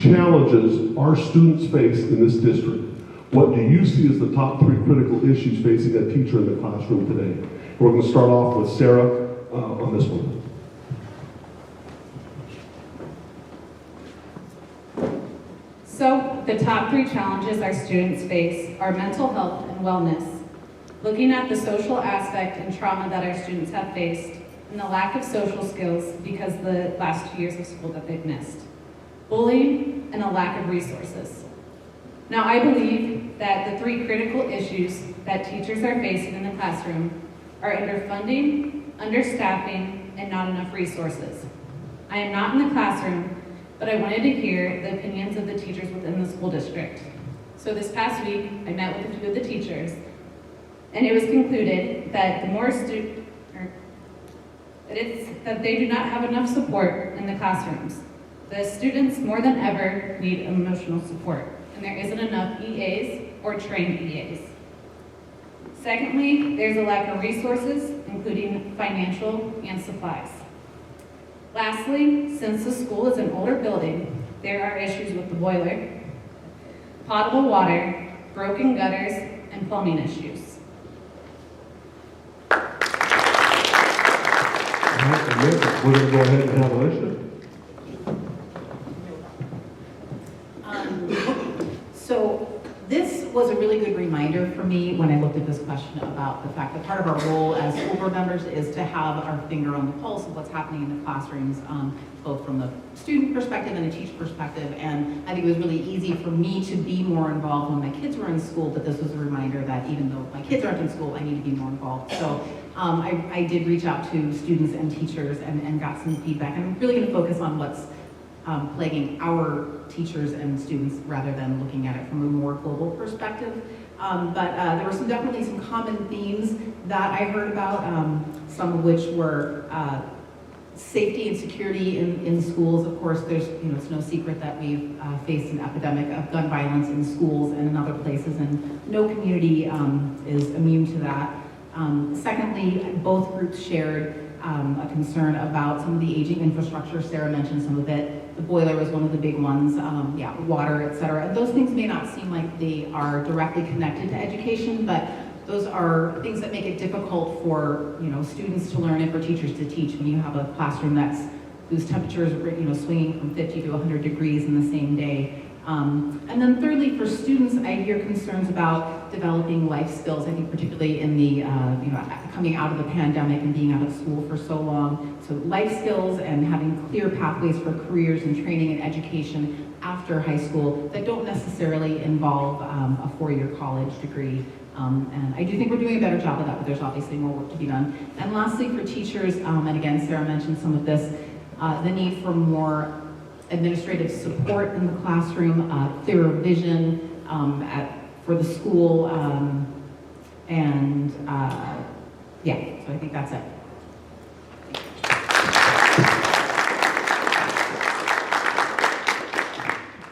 challenges our students face in this district. What do you see as the top 3 critical issues facing a teacher in the classroom today? We're going to start off with Sarah on this one. So, the top 3 challenges our students face are mental health and wellness, looking at the social aspect and trauma that our students have faced, and the lack of social skills because of the last 2 years of school that they've missed, bullying, and a lack of resources. Now, I believe that the 3 critical issues that teachers are facing in the classroom are underfunding, understaffing, and not enough resources. I am not in the classroom, but I wanted to hear the opinions of the teachers within the school district. So this past week, I met with a few of the teachers, and it was concluded that that they do not have enough support in the classrooms. The students, more than ever, need emotional support, and there isn't enough EAs or trained EAs. Secondly, there's a lack of resources, including financial and supplies. Lastly, since the school is an older building, there are issues with the boiler, potable water, broken gutters, and plumbing issues. We're going to go ahead and have Alicia. So this was a really good reminder for me when I looked at this question about the fact that part of our role as school board members is to have our finger on the pulse of what's happening in the classrooms, both from the student perspective and a teacher perspective. And I think it was really easy for me to be more involved when my kids were in school, but this was a reminder that even though my kids aren't in school, I need to be more involved. So I did reach out to students and teachers and got some feedback. And I'm really going to focus on what's plaguing our teachers and students rather than looking at it from a more global perspective. But there were definitely some common themes that I heard about, some of which were safety and security in schools. Of course, it's no secret that we've faced an epidemic of gun violence in schools and in other places, and no community is immune to that. Secondly, both groups shared a concern about some of the aging infrastructure. Sarah mentioned some of it. The boiler was one of the big ones, water, et cetera. Those things may not seem like they are directly connected to education, but those are things that make it difficult for students to learn and for teachers to teach when you have a classroom whose temperatures are swinging from 50 to 100 degrees in the same day. And then thirdly, for students, I hear concerns about developing life skills. I think particularly in the coming out of the pandemic and being out of school for so long. So life skills and having clear pathways for careers and training and education after high school that don't necessarily involve a 4-year college degree. And I do think we're doing a better job of that, but there's obviously more work to be done. And lastly, for teachers, and again, Sarah mentioned some of this, the need for more administrative support in the classroom, clearer vision for the school, so I think that's it.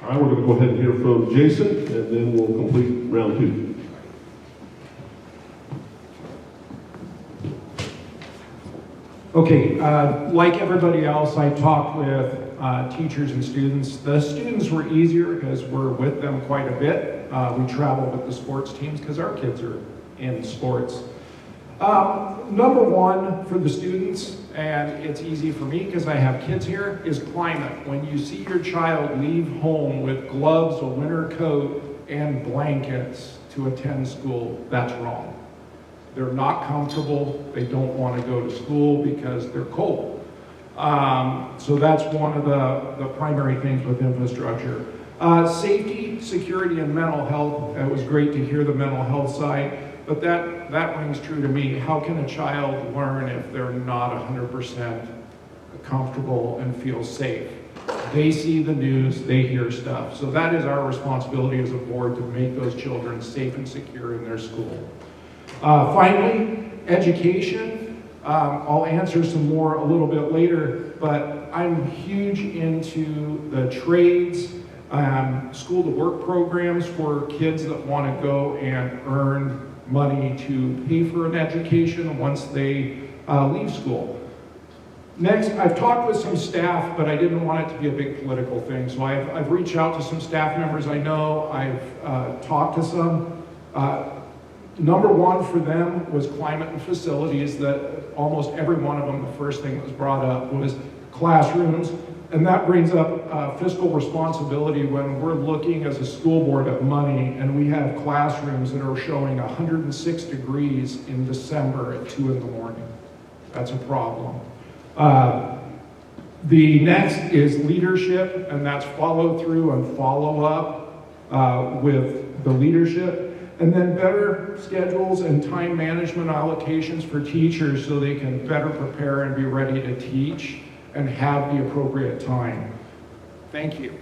All right, we're going to go ahead and hear from Jason, and then we'll complete round 2. Okay, like everybody else, I talked with teachers and students. The students were easier because we're with them quite a bit. We travel with the sports teams because our kids are in sports. Number one for the students, and it's easy for me because I have kids here, is climate. When you see your child leave home with gloves, a winter coat, and blankets to attend school, that's wrong. They're not comfortable. They don't want to go to school because they're cold. So that's one of the primary things with infrastructure. Safety, security, and mental health. It was great to hear the mental health side, but that rings true to me. How can a child learn if they're not 100% comfortable and feel safe? They see the news, they hear stuff. So that is our responsibility as a board to make those children safe and secure in their school. Finally, education. I'll answer some more a little bit later, but I'm huge into the trades, school to work programs for kids that want to go and earn money to pay for an education once they leave school. Next, I've talked with some staff, but I didn't want it to be a big political thing. So I've reached out to some staff members I know. I've talked to some. Number one for them was climate and facilities. That almost every one of them, the first thing that was brought up was classrooms. And that brings up fiscal responsibility when we're looking as a school board at money and we have classrooms that are showing 106 degrees in December at 2 in the morning. That's a problem. The next is leadership, and that's follow through and follow up with the leadership. And then better schedules and time management allocations for teachers so they can better prepare and be ready to teach and have the appropriate time. Thank you.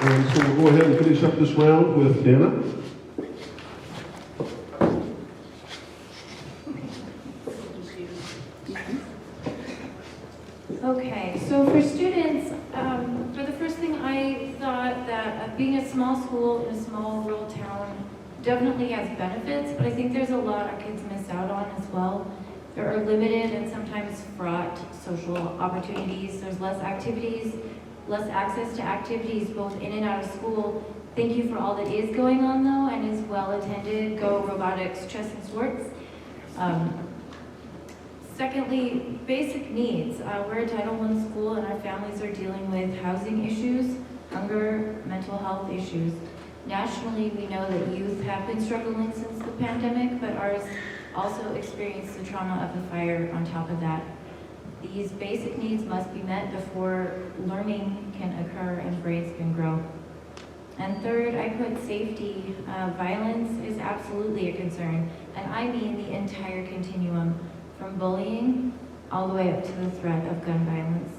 And so we'll go ahead and finish up this round with Dana. Okay, so for students, for the first thing, I thought that being a small school in a small rural town definitely has benefits, but I think there's a lot our kids miss out on as well. There are limited and sometimes fraught social opportunities. There's less activities, less access to activities both in and out of school. Thank you for all that is going on though, and is well attended. Go robotics, chess and sports. Secondly, basic needs. We're a Title I school and our families are dealing with housing issues, hunger, mental health issues. Nationally, we know that youth have been struggling since the pandemic, but ours also experienced the trauma of the fire on top of that. These basic needs must be met before learning can occur and brains can grow. And third, I put safety. Violence is absolutely a concern, and I mean the entire continuum, from bullying all the way up to the threat of gun violence.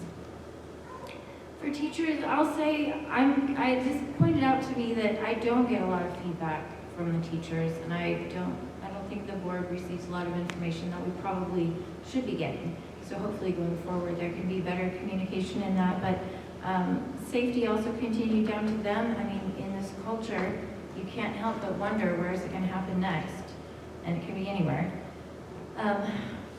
For teachers, I'll say, I just pointed out to me that I don't get a lot of feedback from the teachers, and I don't think the board receives a lot of information that we probably should be getting. So hopefully going forward, there can be better communication in that, but safety also continued down to them. I mean, in this culture, you can't help but wonder where is it gonna happen next, and it can be anywhere.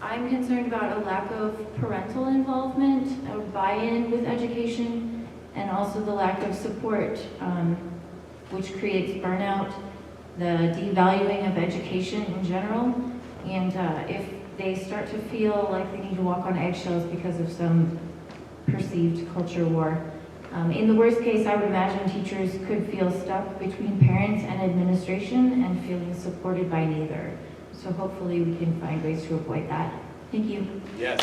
I'm concerned about a lack of parental involvement, or buy-in with education, and also the lack of support, which creates burnout, the devaluing of education in general, and if they start to feel like they need to walk on eggshells because of some perceived culture war. In the worst case, I would imagine teachers could feel stuck between parents and administration and feeling supported by neither. So hopefully we can find ways to avoid that. Thank you. Yes.